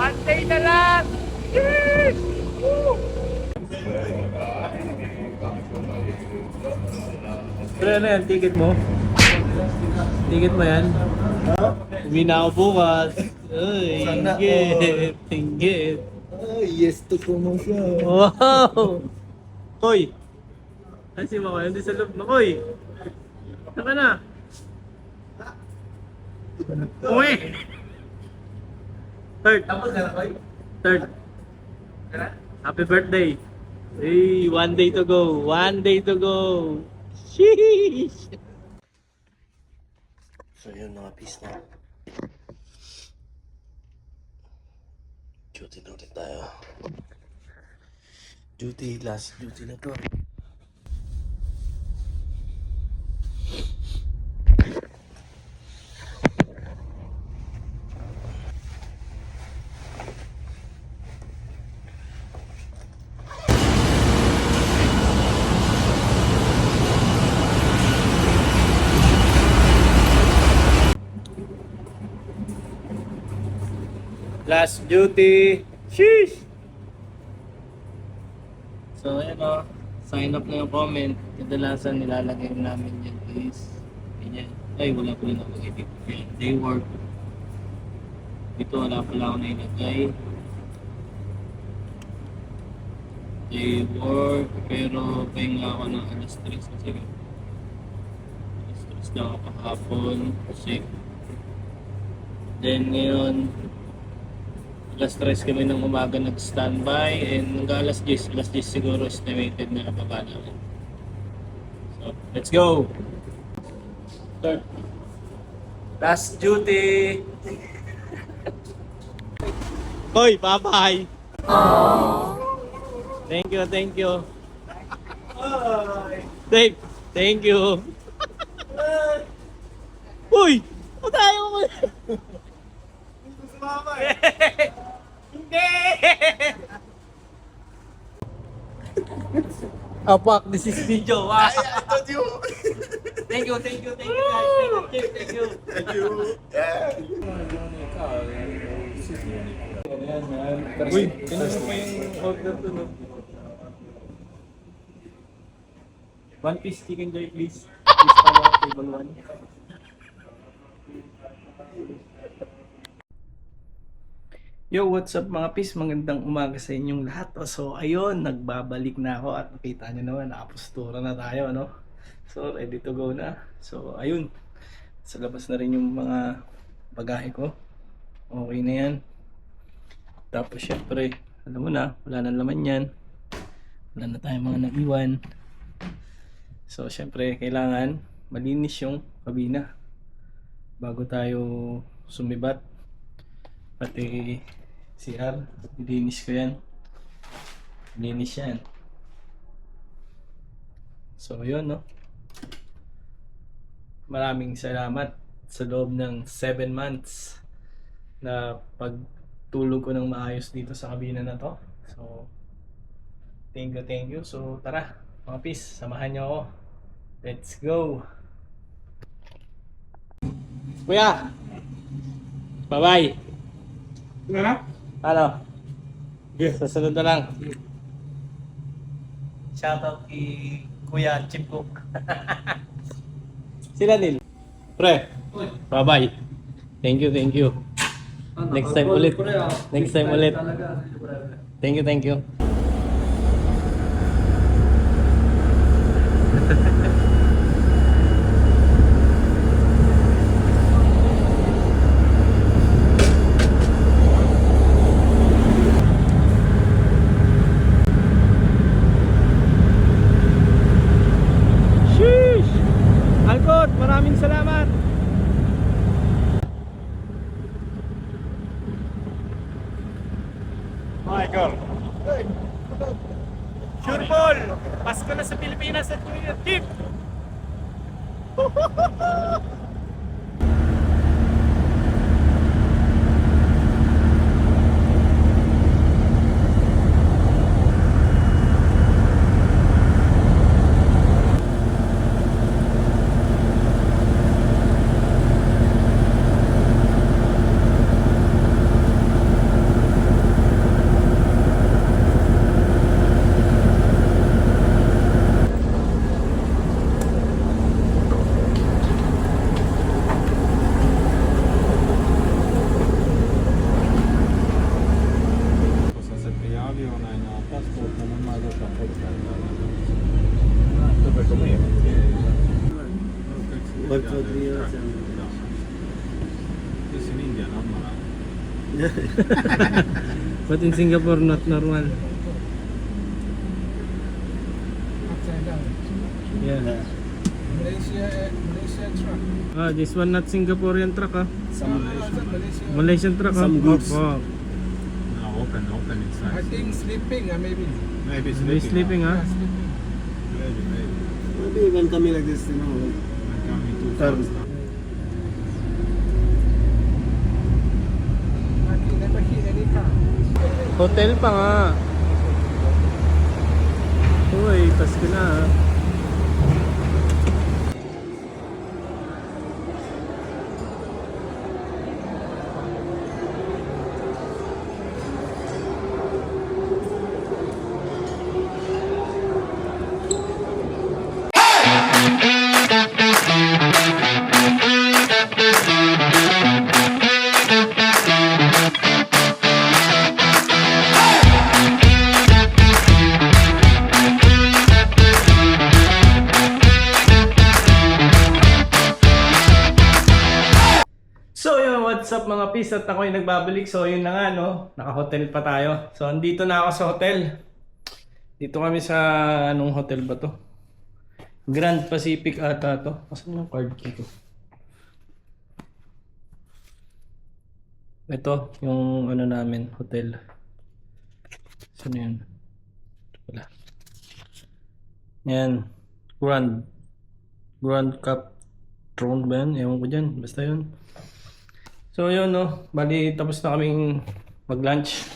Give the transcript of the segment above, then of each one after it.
One day na lang! Yes! Woo! Pero ano yan, ticket mo? Ticket mo yan? Uwi na ako bukas. Uy, inggit, inggit. Ay, yes to promotion. Wow! Hoy! Ay, si Mama, hindi sa loob na. Hoy! Saka na? Uwi! Third. Third. Happy birthday. Hey, one day to go. One day to go. Sheesh! So yun mga peace na. Duty na ulit tayo. Duty, last duty na to. Last duty. Sheesh! So, ayan o. Sign up na yung comment. Kadalasan nilalagay namin yan is ganyan. Ay, wala pala na mga dito. Yan, day work. Dito wala pala ako na ilagay. Day work. Pero pahinga ako ng alas 3 kasi alas 3 lang ako kahapon. Kasi then ngayon alas 3 kami ng umaga nag-standby and hanggang alas 10 siguro estimated na baba namin. So, let's go! Start. Last duty! Hoy, bye-bye! Thank you, thank you. Dave, thank you. Uy! Patayo mo! Hindi! Apak, this is video. Wow. I told you. Thank you guys. Thank you. Thank you. Yeah. Uy, kanina pa yung order to, no? One piece chicken joy, please. Please, table 1. Yo, what's up mga pis? Magandang umaga sa inyong lahat. So, ayun, nagbabalik na ako at nakita nyo naman, nakapostura na tayo, no? So, ready to go na. So, ayun, sa labas na rin yung mga bagahe ko. Okay na yan. Tapos, syempre, alam mo na, wala na laman yan. Wala na tayong mga naiwan. So, syempre, kailangan malinis yung kabina bago tayo sumibat. Pati CR, linis ko yan. Linis yan. So yun, no? Maraming salamat sa loob ng 7 months na pagtulog ko ng maayos dito sa kabina na to. So thank you. So tara mga pis, samahan nyo ako. Let's go! Kuya! Bye-bye! Ano? Yes. Susunod na lang. Shoutout kay Kuya Chip Cook. Sila Nil. Pre. Bye-bye. Thank you. Next time ulit. Thank you. Maraming salamat. Michael. Sure ball. Pasko na sa Pilipinas at New Year. Tip. But in Singapore, not normal. Upside down. Yeah. Malaysia truck. Ah, this one not Singaporean truck ah. Malaysia. Malaysian truck ah. Some goods. Oh, No, open I inside. think sleeping, maybe. Maybe They sleeping ah. Yeah, sleeping. Maybe. Maybe when coming like this, you know, like, I'm coming too Turn. fast now. He never hit any car. Hotel pa nga. Uy, Pasko na ah. So yun, what's up mga pis, at ako'y nagbabalik. So yun na nga no, naka-hotel pa tayo. So andito na ako sa hotel. Dito kami sa, anong hotel ba to? Grand Pacific ata to. Asan yung card key ko? Ito, yung ano namin, hotel. Saan yun? Wala. Yan. Grand Cap Throne ba yan? Ewan ko dyan. Basta yun. So yun no, bali tapos na kaming mag-lunch.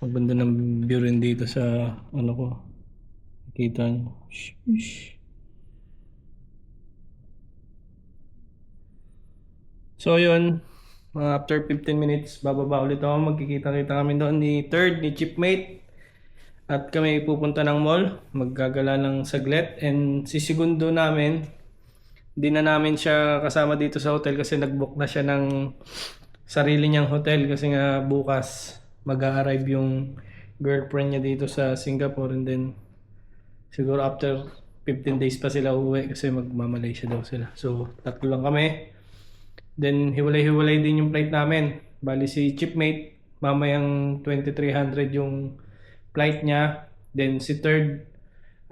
Magbanda ng view rin dito sa ano ko. Nakita nyo. Sheesh. So yun, after 15 minutes bababa ulit ako. Magkikita-kita kami doon ni Third, ni Chipmate. At kami pupunta ng mall. Maggagala ng saglit. And si segundo namin, di na namin siya kasama dito sa hotel kasi nag-book na siya ng sarili niyang hotel kasi nga bukas mag-a-arrive yung girlfriend niya dito sa Singapore, and then siguro after 15 days pa sila uuwi kasi magma-Malaysia daw sila. So tatlo lang kami. Then hiwalay-hiwalay din yung flight namin. Bali si Chipmate mamayang 2300 yung flight niya. Then si Third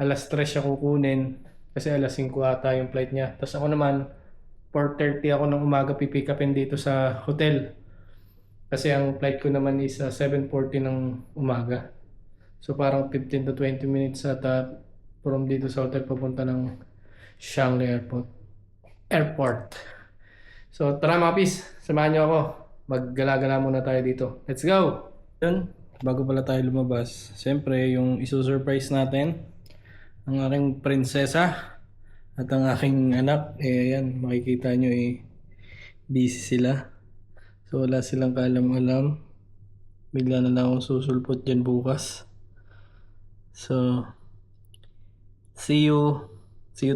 alas 3 siya kukunin. Kasi alas 5 ata yung flight niya. Tapos ako naman, 4:30 ako ng umaga pipick upin dito sa hotel. Kasi ang flight ko naman is 7:40 ng umaga. So parang 15 to 20 minutes ata from dito sa hotel papunta ng Changi Airport. So tara mga pis, samahan niyo ako. Maggala-gala muna tayo dito. Let's go! Yun, bago pala tayo lumabas, siyempre yung isusurprise natin ang aking prinsesa at ang aking anak, ayan, makikita nyo busy sila. So wala silang kaalam-alam. Bigla na lang akong susulpot dyan bukas. So see you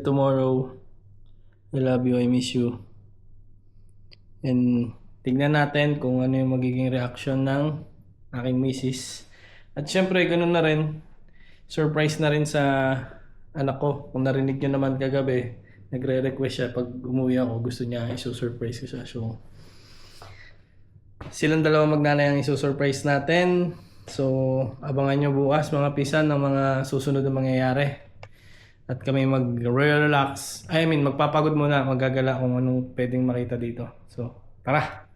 tomorrow. I love you, I miss you. And tignan natin kung ano yung magiging reaction ng aking misis. At syempre ganun na rin, surprise na rin sa anak ko. Kung narinig nyo naman kagabi, nagre-request siya pag umuwi ako, gusto niya iso-surprise ko siya. So silang dalawa magnanay ang iso-surprise natin. So abangan nyo bukas mga pisan ng mga susunod na mangyayari. At kami mag-relax. Magpapagod muna, magagala kung anong pwedeng makita dito. So tara!